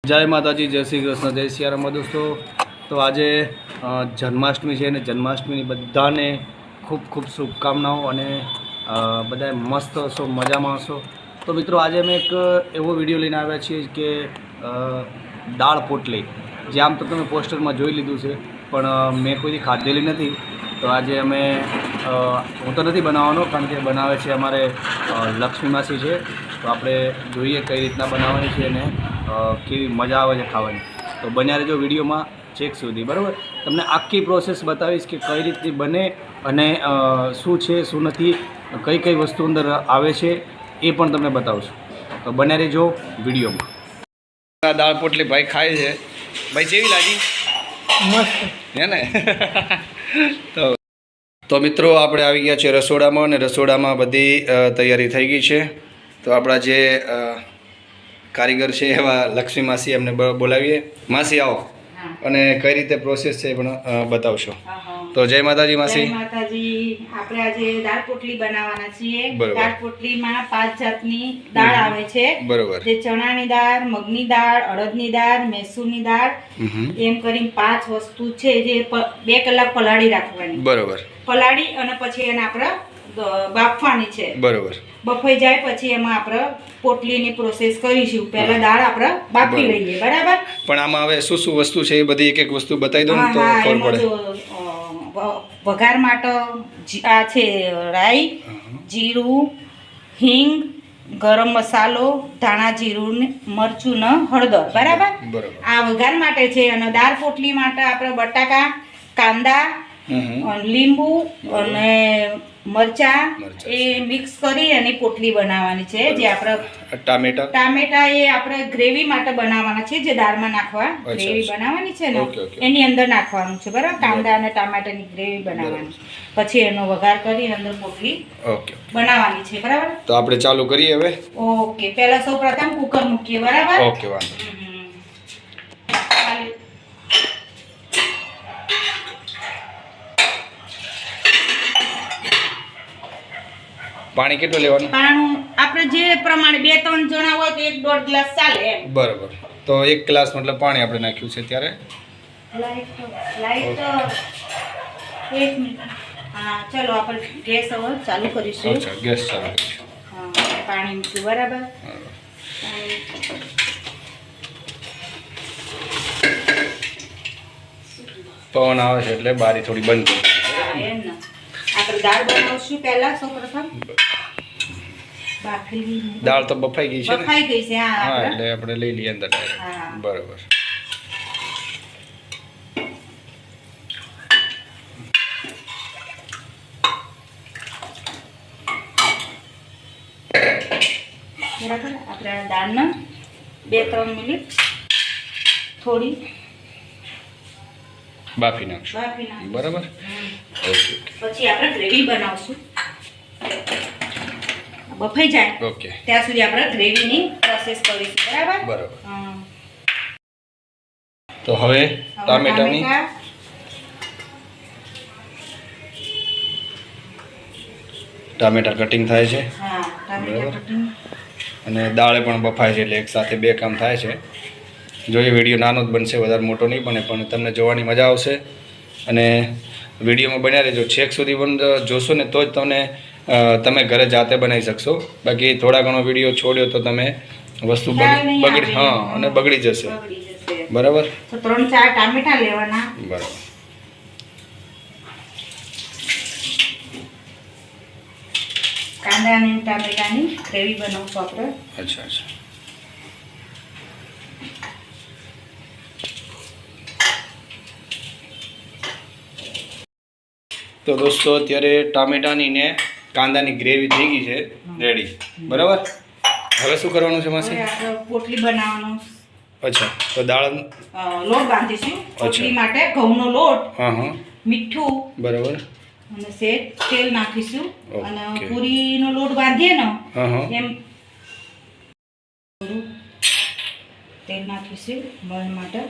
જય માતાજી, જય શ્રી કૃષ્ણ, જય સિયારામ દોસ્તો। તો આજે જન્માષ્ટમી છે અને જન્માષ્ટમીની બધાને ખૂબ ખૂબ શુભકામનાઓ અને બધાએ મસ્ત હશો, મજામાં હશો। તો મિત્રો આજે અમે એક એવો વિડીયો લઈને આવ્યા છીએ કે દાળ પોટલી, જે આમ તો તમે પોસ્ટરમાં જોઈ લીધું છે પણ મેં કોઈથી ખાધેલી નથી। તો આજે અમે હું તો નથી બનાવવાનો, કારણ કે બનાવે છે અમારે લક્ષ્મી માસી છે। તો આપણે જોઈએ કઈ રીતના બનાવવાની છે અને કેવી મજા આવે છે ખાવાની। તો બન્યા રહેજો વિડીયોમાં છેક સુધી, બરાબર। તમને આખી પ્રોસેસ બતાવીશ કે કઈ રીતની બને અને શું છે શું નથી, કઈ કઈ વસ્તુ અંદર આવે છે એ પણ તમને બતાવશું। તો બન્યા રહેજો વિડીયોમાં। દાળ પોટલી ભાઈ ખાય છે। ભાઈ કેવી લાગી? મસ્ત હે ને? તો મિત્રો આપણે આવી ગયા છે રસોડામાં અને રસોડામાં બધી તૈયારી થઈ ગઈ છે। તો આપણા જે કારીગર છે એવા લક્ષ્મી માસી એમને બોલાવીએ। માસી આવો અને કઈ રીતે પ્રોસેસ છે એ પણ બતાવશો। તો જય માતાજી માસી। જય માતાજી। આપણે આજે દાળ પોટલી બનાવવાના છીએ। દાળ પોટલીમાં 5 જાતની દાળ આવે છે, બરોબર। જે ચણાની દાળ, મગની દાળ, અડદની દાળ, મૈસૂરની દાળ, એમ કરીને 5 વસ્તુ છે જે 2 કલાક પલાળી રાખવાની, બરોબર। પલાળી અને પછી એને આપણે બાફવાની છે, બરોબર। બફાઈ જાય પછી એમાં આપણે પોટલીની પ્રોસેસ કરીશું। પહેલા દાળ આપણે બાફી લઈએ, બરાબર। પણ આમાં હવે શું શું વસ્તુ છે એ બધી એક એક વસ્તુ બતાવી દો ને તો ખબર પડે। વઘાર માટે આ છે રાઈ, જીરું, હિંગ, ગરમ મસાલો, ધાણા જીરું, મરચું ને હળદર, બરાબર। આ વઘાર માટે છે। અને દાળ પોટલી માટે આપણે બટાકા, કાંદા, લીંબુ અને મરચા એ મિક્સ કરી અને પોટલી બનાવવાની છે। જે આપણે ટામેટા એ આપણે ગ્રેવી માટે બનાવવાના છે, જે દાળમાં નાખવા ગ્રેવી બનાવવાની છે ને એની અંદર નાખવાનું છે, બરાબર। કાંદા અને ટામેટાની ગ્રેવી બનાવવાની, પછી એનો વઘાર કરી અંદર પોટલી બનાવવાની છે, બરાબર। તો આપણે ચાલુ કરીએ હવે। ઓકે, પહેલા સૌ પ્રથમ કુકર મૂકીએ, બરાબર। ઓકે, વાંધો પાણી કેટલું લેવાનું? પાણી આપણે જે પ્રમાણે 2-3 જણા હોય તો 1-1.5 ગ્લાસ ચાલે એમ, બરાબર। તો 1 ગ્લાસ મતલબ પાણી આપણે નાખ્યું છે ત્યારે લાઈટ 1 મિનિટ। હા, ચલો આપણે ગેસ હવે ચાલુ કરીશું। અચ્છા, ગેસ ચાલુ કરીશું। હા, પાણી મૂક્યું, બરાબર। પવન આવે છે એટલે બારી થોડી બંધ કરી એમ ને આપણે દાળ બનાવશું। પહેલા સૌપ્રથમ બાફેલી દાળ તો બફાઈ ગઈ છે ને? બફાઈ ગઈ છે, હા, એટલે આપણે લઈ લઈએ અંદર ડાયરેક્ટ, બરાબર। બરાબર, આપણે દાળને 2-3 મિનિટ થોડી બાફી નાખશું, બરાબર। ઓકે, પછી આપણે ગ્રેવી બનાવશું। બફાઈ જાય ઓકે ત્યાં સુધી આપણે ગ્રેવીની પ્રોસેસ કરીશું, બરાબર। બરાબર। તો હવે ટામેટાની ટામેટા કટિંગ થાય છે, હા, ટામેટા કટિંગ, અને દાળ પણ બફાય છે, એટલે એક સાથે 2 કામ થાય છે। જો એ વિડીયો નાનો જ બનશે, વધારે મોટો નહીં બને, પણ તમને જોવાની મજા આવશે। અને વિડીયોમાં બન્યા રહેજો, છેક સુધી જોશો ને તો જ તમે ઘરે જાતે બનાવી શકશો। બાકી થોડા ઘણો વિડીયો છોડ્યો તો તમે વસ્તુ બગડી, હા, અને બગડી જશે, બરાબર। તો 3-4 ટામેટા લેવાના, બરાબર। કાંદા અને ટામેટાની ગ્રેવી બનાવશું આપણે। અચ્છા અચ્છા, તો દોસ્તો અત્યારે ટામેટાની ને કાંદાની ગ્રેવી થઈ ગઈ છે, રેડી, બરાબર। હવે શું કરવાનું છે માસી? આપણે પોટલી બનાવવાનો। અચ્છા, તો દાળ લોટ બાંધીશું પોટલી માટે। ઘઉંનો લોટ, હા, મીઠું, બરાબર, અને સેજ તેલ નાખીશું। અને પૂરીનો લોટ બાંધીએ ને એમ તેલ નાખીશું બળ માટે।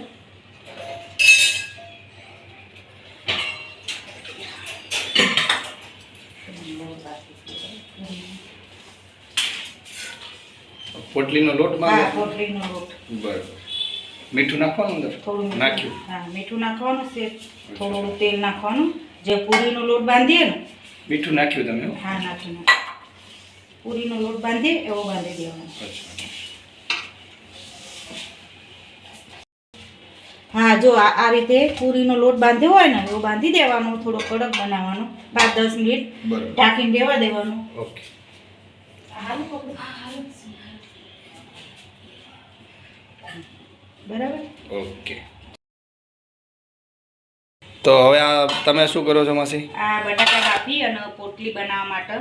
પોટલીનો લોટ માં? હા, પોટલીનો લોટ. બરાબર. મીઠું નાખવાનું અંદર થોડું મીઠું. નાખ્યું હા, મીઠું નાખવાનું છે, થોડું તેલ નાખવાનું. જે પૂરીનો લોટ બાંધીએ ને, મીઠું નાખ્યું તમે એવું? હા નાખીને પૂરીનો લોટ બાંધીએ એવો બાંધી દેવાનો. અચ્છા હા, જો આ રીતે પૂરીનો લોટ બાંધ્યો હોય ને એવો બાંધી દેવાનો. થોડો કડક બનાવવાનો. 5-10 મિનિટ બરાબર ઢાંકીને રહેવા દેવાનું. ઓકે બરાબર. ઓકે તો હવે આ તમે શું કરો છો માસી? આ બટાકા કાપી અને પોટલી બનાવવા માટે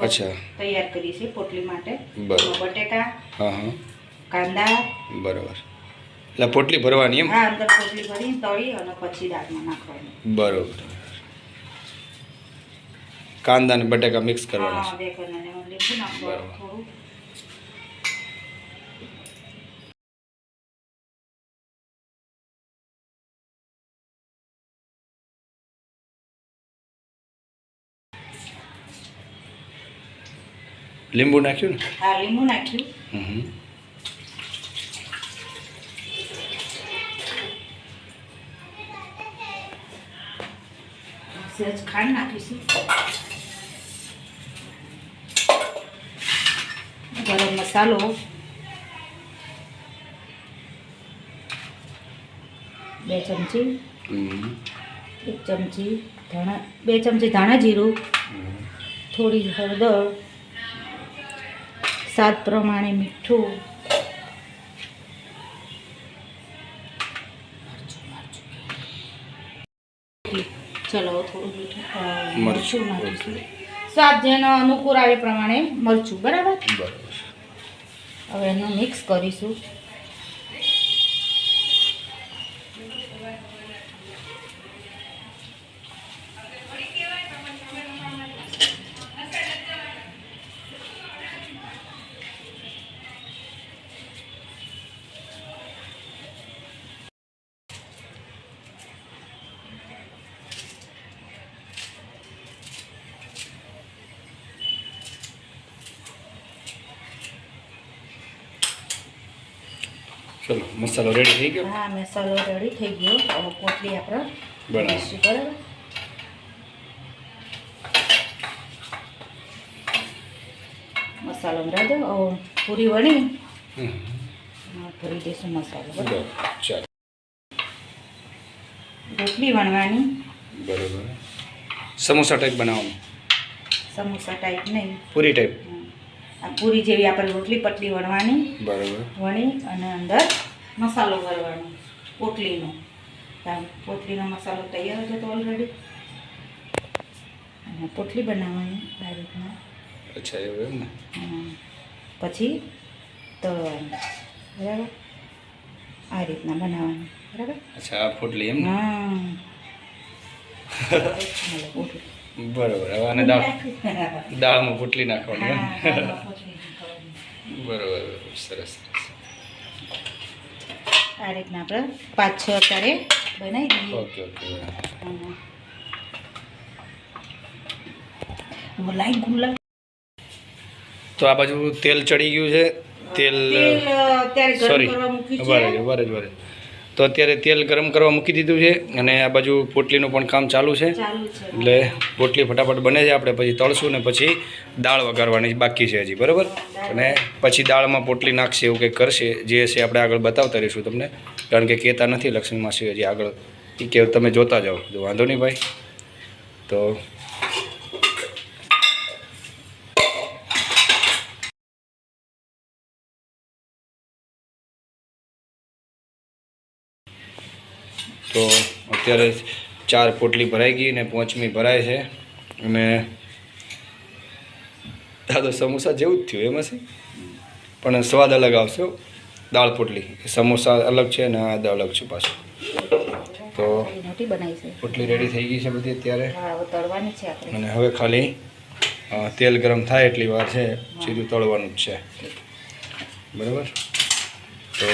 અચ્છા તૈયાર કરી છે. પોટલી માટે બરાબર. બટેકા, હા હા કાંદા, બરાબર. એટલે પોટલી ભરવાની એમ? હા, અંદર પોટલી ભરી તળી અને પછી દાળમાં નાખવાની. બરોબર. કાંદા અને બટાકા મિક્સ કરવાના હા, બે કરવાના. લીંબુ નાખવાનું બરાબર. થોડું. લીંબુ નાખ્યું ને? હા, લીંબુ નાખ્યું. હમ સહેજ ખાંડ નાખીશું. ગરમ મસાલો, બે ચમચી, હમ 1 ચમચી ધાણા, 2 ચમચી ધાણા જીરું, થોડી હળદર, સ્વાદ પ્રમાણે મીઠું, ચલો થોડું મીઠું મરચું નાખીશું. સ્વાદ જેનો અનુકૂળ આવે એ પ્રમાણે મરચું. બરાબર. બરાબર. હવે એનું મિક્સ કરીશું. ચલો મસાલો રેડી થઈ ગયો. હા, મસાલો રેડી થઈ ગયો. હવે પોટલી આપણે બનાવીશું. બરાબર. મસાલો ભરી દો. હવે પૂરી વણી ભરી દઈશું મસાલો. બરાબર. ચાલો રોટલી વણવાની. બરાબર. સમોસા ટાઈપ બનાવવાનું? સમોસા ટાઈપ નહીં, પૂરી ટાઈપ. આ પૂરી જેવી આપણે રોટલી પતલી વણવાની. બરાબર. વણી અને અંદર મસાલો ભરવાનો પોટલીનો. પોટલીનો મસાલો તૈયાર હતો ઓલરેડી. અને પોટલી બનાવવાની આ રીતના. અચ્છા એવું એમ ને? પછી તળવાની. બરાબર. આ રીતના બનાવવાની. બરાબર. અચ્છા આ પોટલી એમ ને? હા. બરાબર. હવે આને દાળમાં પોટલી નાખવાની એમ? બરાબર. સરસ સરસ. આ રીતના આપણે 5-6 અત્યારે બનાવી દઈએ. Okay okay. લાઈટ ગુલાબ. તો આ બાજુ તેલ ચડી ગયું છે. તેલ અત્યારે ગરમ સોરી કરવા મૂકી છે. બરાબર. તો અત્યારે તેલ ગરમ કરવા મૂકી દીધું છે અને આ બાજુ પોટલીનું પણ કામ ચાલુ છે. એટલે પોટલી ફટાફટ બને છે. આપણે પછી તળશું ને પછી દાળ વઘારવાની બાકી છે હજી. બરાબર. અને પછી દાળમાં પોટલી નાખશે એવું કંઈક કરશે. જે છે આપણે આગળ બતાવતા રહીશું તમને, કારણ કે કહેતા નથી લક્ષ્મી માસી હજી આગળ. એ કે તમે જોતા જાઓ. જો વાંધો નહીં ભાઈ. તો અત્યારે 4 પોટલી ભરાઈ ગઈ ને 5મી ભરાય છે. અને આ તો સમોસા જેવું જ થયું એમાં છે, પણ સ્વાદ અલગ આવશે. દાળ પોટલી સમોસા અલગ છે ને આ અલગ છે પાછું. તો મોટી બનાવી છે. પોટલી રેડી થઈ ગઈ છે બધી અત્યારે. હા, હવે તળવાની છે આપણે. અને હવે ખાલી તેલ ગરમ થાય એટલી વાર છે, સીધું તળવાનું જ છે. બરાબર. તો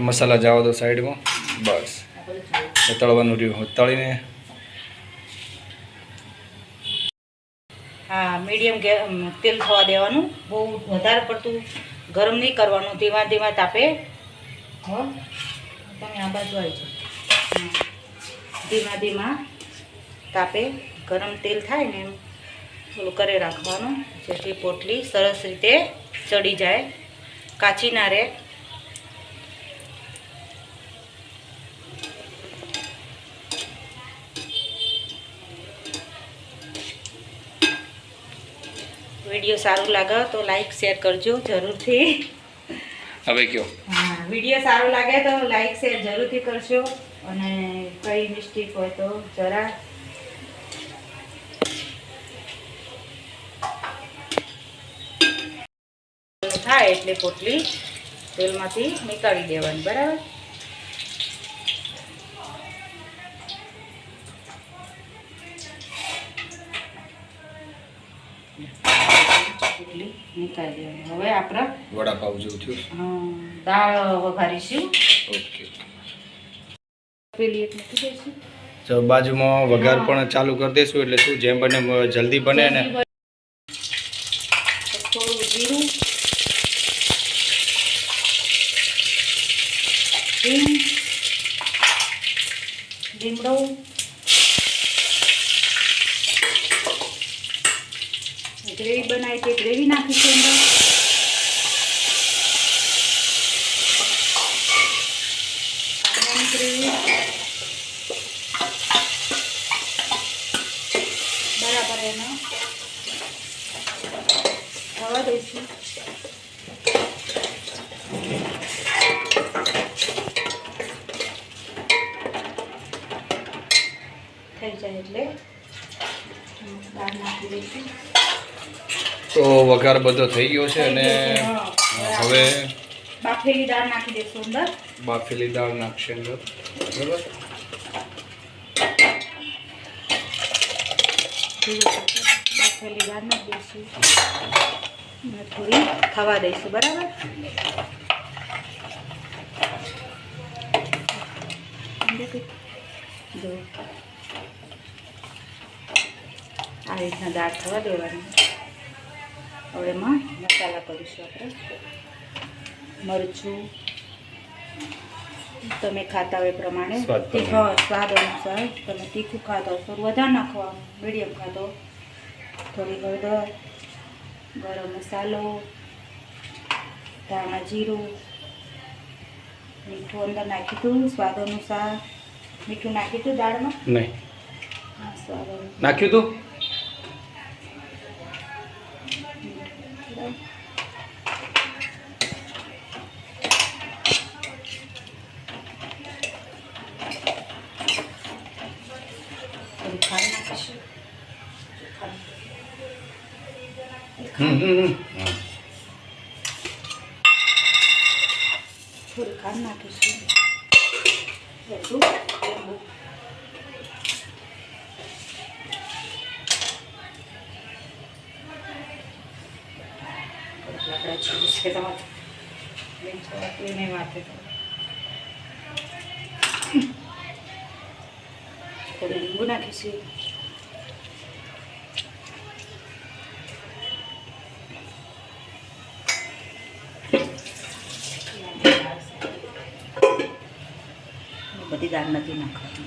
મસાલા જાવ દો સાઈડમાં. બસ તળવાનું રહ્યું. તળીને હા, મીડિયમ તેલ થવા દેવાનું. બહુ વધારે પડતું ગરમ નહીં કરવાનું. ધીમા તાપે હો તમે આ બાજુ આવી જાઓ. ધીમા ધીમા તાપે ગરમ તેલ થાય ને એમ થોડું કરે રાખવાનું, જેથી પોટલી સરસ રીતે ચડી જાય, કાચી ના રહે. વિડીયો સારું લાગે તો લાઈક શેર કરજો જરૂરથી. હવે કયો? હા, વિડીયો સારો લાગે તો લાઈક શેર જરૂરથી કરશો, અને કઈ મિસ્ટેક હોય તો જરા થાય એટલે પોટલી તેલમાંથી નીકાળી દેવાની. બરાબર. પોટલી નીકાળી દેવાની. હવે આપણે વડાપાવ જેવું થયું. દાળ વઘારીશું. ઓકે. પેલી એક મૂકી દઈશું. તો બાજુમાં વઘાર પણ ચાલુ કરી દઈશું, એટલે શું જેમ બને જલ્દી બને ને. થોડું જીરું, હિંગ, લીમડો, ગ્રેવી બનાવી તે ગ્રેવી નાખીશું અંદર. કાંદાની ગ્રેવી બરાબર એનો થવા દઈશું. થઈ જાય એટલે દાળ નાખી દઈશું. તો વઘાર બધો થઈ ગયો છે, અને હવે બાફેલી દાળ નાખી દઈશું અંદર. બાફેલી દાળ નાખશે અંદર. બરાબર. બાફેલી દાળ નાખી દઈશું અને થોડી થવા દઈશું. બરાબર. જો આ રીતના દાળ થવા દેવાની. હવે એમાં મસાલા કરીશું આપણે. મરચું તમે ખાતા હોય એ પ્રમાણે, સ્વાદ અનુસાર. તમે તીખું ખાતા હોય તો વધારે નાખવાનું, મીડિયમ ખાતો થોડી હળદર, ગરમ મસાલો, ધાણા જીરું, મીઠું અંદર નાખ્યું હતું સ્વાદ અનુસાર. મીઠું નાખ્યું હતું દાળમાં? નહીં. હા, સ્વાદ અનુસાર નાખ્યું તું. થોડી ખાંડ નાખીશું. થોડી ખાંડ નાખીશું. બધું લીંબુ. લાકડા ચીજ છે તમારે નહીં વાતે. થોડી લીંબુ નાખીશું. બધી દાળ નથી નાખવાની,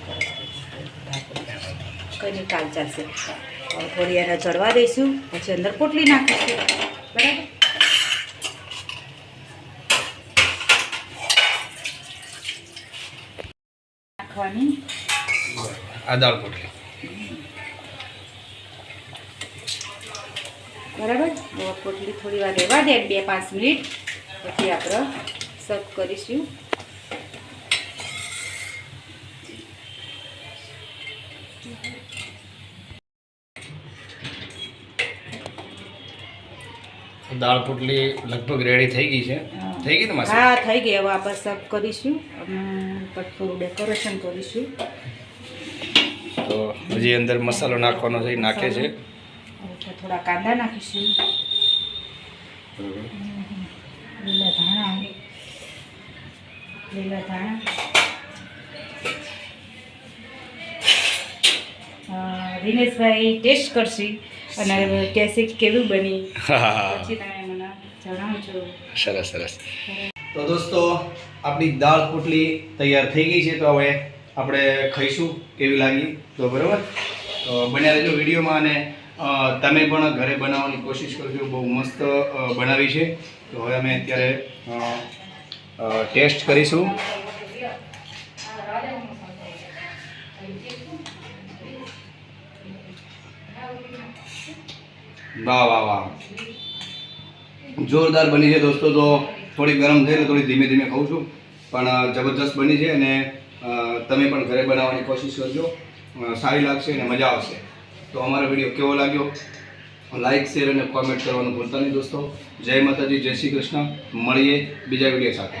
કંઈ નહીં, કાલ ચાલશે. હવે થોડી એને ચડવા દઈશું, પછી અંદર પોટલી નાખીશું. બરાબર. નાખવાની આ દાળ પોટલી. બરાબર. હવે પોટલી થોડી વાર રહેવા દે, 2-5 મિનિટ, પછી આપણે સર્વ કરીશું. દાળ પોટલી લગભગ રેડી થઈ ગઈ છે. થઈ ગઈ ને માસી? હા, થઈ ગઈ. હવે આપણે સર્વ કરીશું અને ઉપર થોડું ડેકોરેશન કરીશું. તો હજી અંદર મસાલો નાખવાનો છે, નાખે છે. થોડા કાંદા નાખીશું, લીલા ધાણા, દિનેશભાઈ ટેસ્ટ કરશી અને કહેશે કે કેવું બની, પછી તમે મને જણાવજો. સરસ સરસ. તો દોસ્તો આપણી દાળ પોટલી તૈયાર થઈ ગઈ છે. તો હવે આપણે ખાઈશું કેવી લાગી તો બરાબર. તો બન્યા રહેજો વિડીયોમાં અને તમે પણ ઘરે બનાવવાની કોશિશ કરજો. બહુ મસ્ત બનાવી છે. તો હવે અમે અત્યારે ટેસ્ટ કરીશું. વાહ વાહ વાહ, જોરદાર બની છે દોસ્તો. તો થોડી ગરમ થઈ ને થોડી ધીમે ધીમે ખાઉં છું, પણ જબરજસ્ત બની છે. અને તમે પણ ઘરે બનાવવાની કોશિશ કરજો, સારી લાગશે અને મજા આવશે. તો અમારો વિડીયો કેવો લાગ્યો લાઈક શેર અને કોમેન્ટ કરવાનું ભૂલતા નહીં દોસ્તો. જય માતાજી, જય શ્રી કૃષ્ણ. મળીએ બીજા વિડીયો સાથે.